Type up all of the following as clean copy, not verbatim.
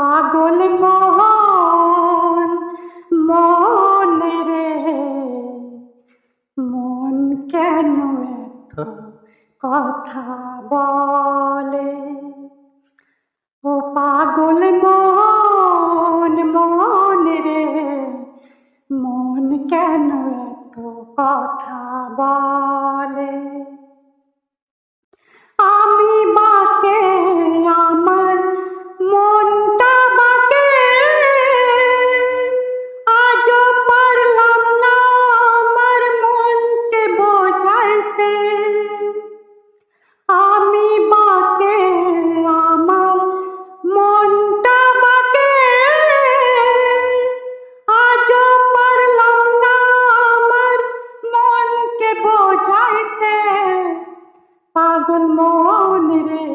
পাগল মন মন রে, মন কেন এত কথা বলে? ও পাগল মন মন রে, মন কেন এত কথা বলে? আমি বাকে আমার মনটা বাকে, আজও পারলাম না আমার মনকে বোঝাইতে। আমি বাকে আমার মনটা বাকে, আজও পারলাম না আমার মনকে বোঝাইতে। পাগল মন রে,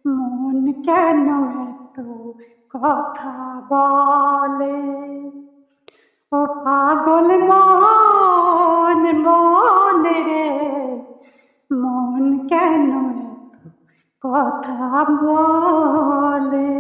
মন কেন এত কথা বলে? ও পাগল মন মন রে, মন কেন এত কথা বলে?